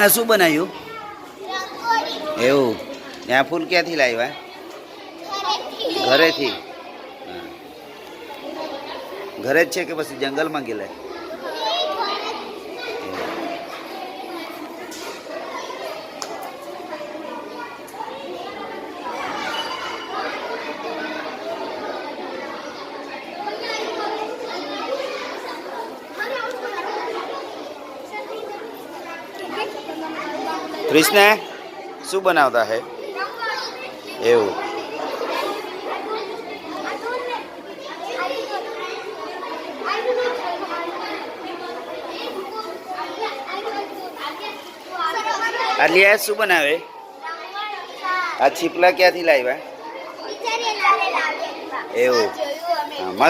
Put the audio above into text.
આ શું બનાવ્યું એવું? ત્યાં ફૂલ ક્યાંથી લાવ્યા? ઘરેથી? ઘરે જ છે કે પછી જંગલમાં ગયેલા? કૃષ્ણ શું બનાવતા હે એવું? આલિયા શું બનાવે? આ છીપલા ક્યાંથી લાવ્યા? એવું? મસ્ત.